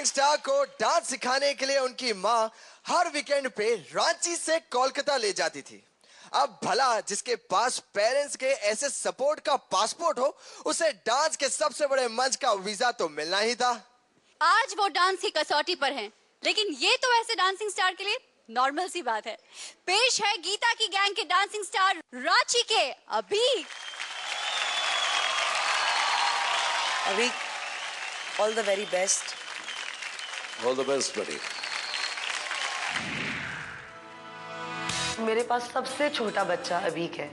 Star को dance सिखाने के लिए उनकी माँ हर वीकेंड पे रांची से कोलकाता ले जाती थी। अब भला जिसके पास पेरेंट्स के ऐसे सपोर्ट का पासपोर्ट हो, उसे डांस के सबसे बड़े मंच का वीजा तो मिलना ही था। आज वो डांस की कसौटी पर हैं, लेकिन ये तो ऐसे डांसिंग स्टार के लिए नॉर्मल सी बात है। पेश है गीता की गैंग के डांसिंग स्टार रांची के Abhik. Abhik, all the very best. All the best, buddy. मेरे पास सबसे छोटा बच्चा अभीक है।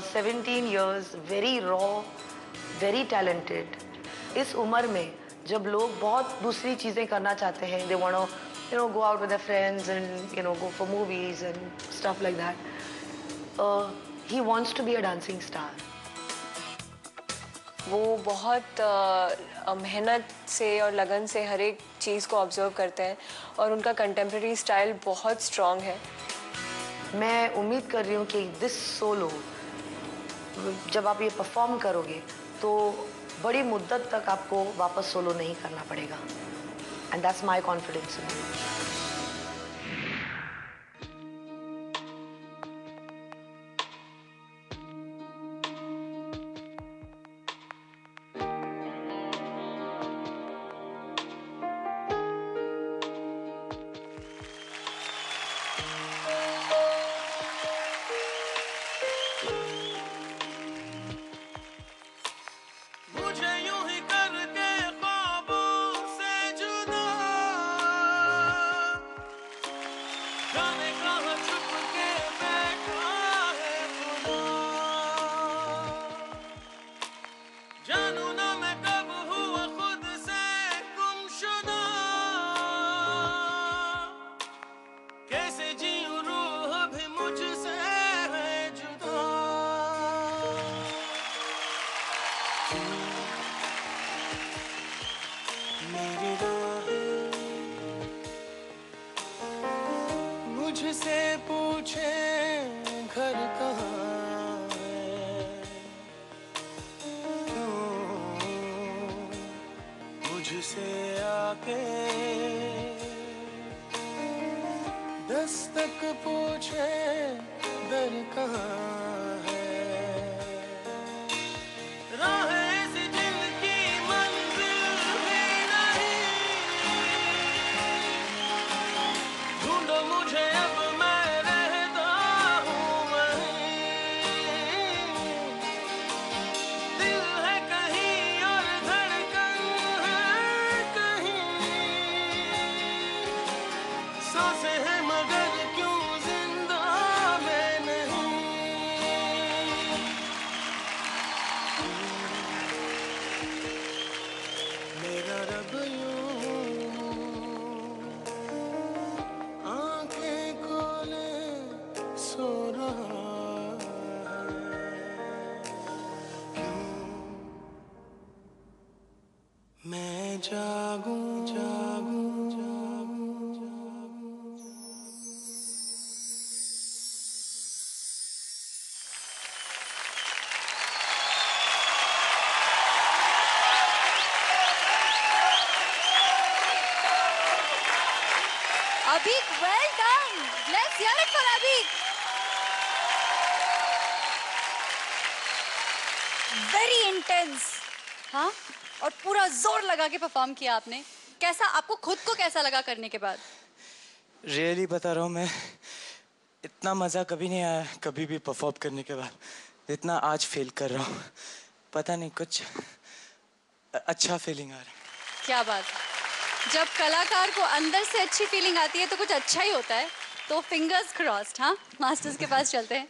17 years, very raw, very talented. इस उम्र में जब लोग बहुत दूसरी चीजें करना चाहते हैं, they want to go out with their friends and go for movies and stuff like that. He wants to be a dancing star. वो बहुत मेहनत से और लगन से हर एक चीज़ को ऑब्जर्व करते हैं और उनका कंटेम्प्रेरी स्टाइल बहुत स्ट्रॉन्ग है। मैं उम्मीद कर रही हूँ कि दिस सोलो जब आप ये परफॉर्म करोगे तो बड़ी मुद्दत तक आपको वापस सोलो नहीं करना पड़ेगा। And that's my confidence in you. मुझसे पूछे घर कहाँ है, मुझसे आके दस्तक पूछे दर कहाँ है, राह ऐसी जिनकी मंजिल भी नहीं, ढूंढो मुझे अब मैं रहता हूँ वहीं, दिल है कहीं और धड़कन है कहीं, सांसें हैं मगर क्यों जिंदा मैं नहीं, मेरा रब यूं आंखें खोले सो रहा है, क्यों मैं जागूं जागूं जागूं जागूं। Abhik, well done. Let's hear it for Abhik. Very intense. हाँ, और पूरा जोर लगा के परफॉर्म किया आपने। कैसा आपको खुद को कैसा लगा करने के बाद? रियली बता रहा हूँ, मैं इतना मज़ा कभी नहीं आया कभी भी परफॉर्म करने के बाद जितना आज फील कर रहा हूँ। पता नहीं, कुछ अच्छा फीलिंग आ रहा है। क्या बात। जब कलाकार को अंदर से अच्छी फीलिंग आती है तो कुछ अच्छा ही होता है। तो फिंगर्स क्रॉस्ड। हाँ, मास्टर्स के पास चलते हैं।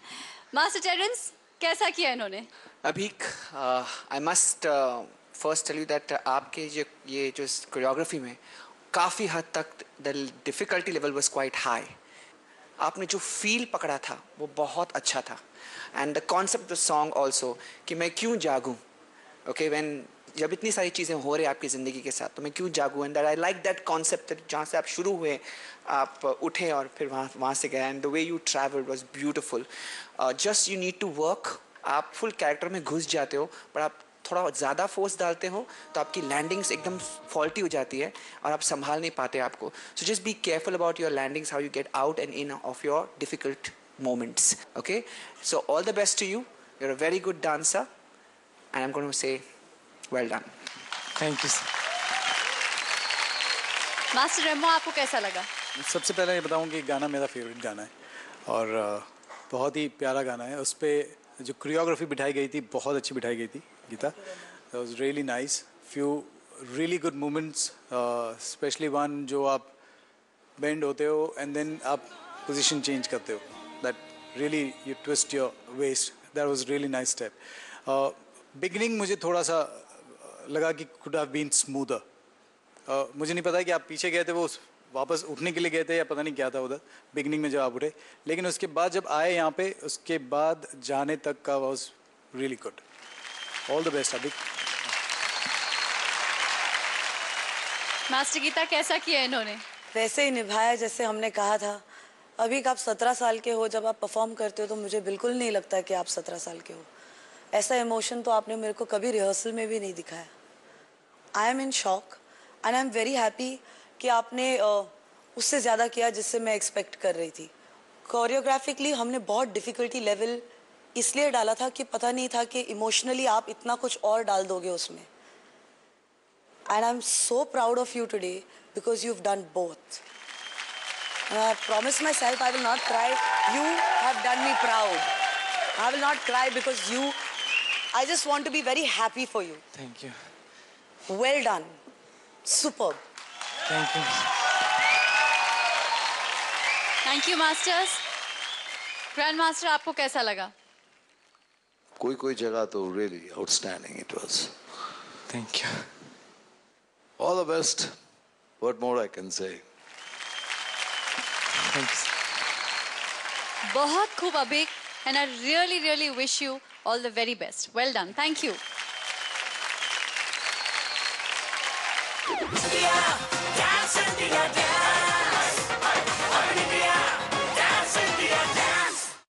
मास्टर टेरेंस, कैसा किया इन्होंने? Abhik, I must first tell you that आपके ये जो कोरियोग्राफी में काफ़ी हद तक the difficulty level was quite high. आपने जो फील पकड़ा था वो बहुत अच्छा था। And the concept of the song also कि मैं क्यों जागूं, ओके, व्हेन जब इतनी सारी चीज़ें हो रही हैं आपकी ज़िंदगी के साथ, तो मैं क्यों जागूं। And that I like that concept, जहाँ से आप शुरू हुए, आप उठे और फिर वहाँ से गए। And the way you travel was beautiful. Just you need to work. आप फुल कैरेक्टर में घुस जाते हो, पर आप थोड़ा ज़्यादा फोर्स डालते हो तो आपकी लैंडिंग्स एकदम फॉल्टी हो जाती है और आप संभाल नहीं पाते आपको. So just be careful about your landings, how you get out and in of your difficult moments. Okay, so all the best to you. You're a very good dancer, and I'm going to say, well done. Thank you. Master Remo, आपको कैसा लगा? सबसे पहले ये बताऊं कि गाना मेरा फेवरेट गाना है और बहुत ही प्यारा गाना है. उस पर जो कोरियोग्राफी बिठाई गई थी बहुत अच्छी बिठाई गई थी Gita. That was really nice. Few really good moments, specially one जो आप बेंड होते हो एंड देन आप पोजीशन चेंज करते हो. That really you twist your waist. That was really nice step. Beginning मुझे थोड़ा सा लगा कि कुड हैव बीन स्मूदर. मुझे नहीं पता कि आप पीछे गए थे, वो वापस उठने के लिए गए थे या पता नहीं क्या था उधर बिगिनिंग में जब आप उठे. लेकिन उसके बाद जब आए यहाँ पे, उसके बाद जाने तक का was really good. All the best अभी. मास्टर गीता, कैसा किया इन्होंने? वैसे ही निभाया जैसे हमने कहा था. अभी आप 17 साल के हो, जब आप परफॉर्म करते हो तो मुझे बिल्कुल नहीं लगता कि आप 17 साल के हो. ऐसा इमोशन तो आपने मेरे को कभी रिहर्सल में भी नहीं दिखाया. I am in shock and I am very happy कि आपने उससे ज़्यादा किया जिससे मैं एक्सपेक्ट कर रही थी. कोरियोग्राफिकली हमने बहुत डिफ़िकल्टी लेवल इसलिए डाला था कि पता नहीं था कि इमोशनली आप इतना कुछ और डाल दोगे उसमें. And I am so proud of you today because you have done both. I promise myself I will not cry. You have done me proud. I will not cry because I just want to be very happy for you. Thank you. Well done. Superb. Thank you. Thank you masters. Grand master, आपको कैसा लगा? कोई जगह तो really outstanding it was. Thank you. All the best. What more I can say? Thanks. बहुत खूब अभिक, and I really, really wish you all the very best. Well done. Thank you. Dance India,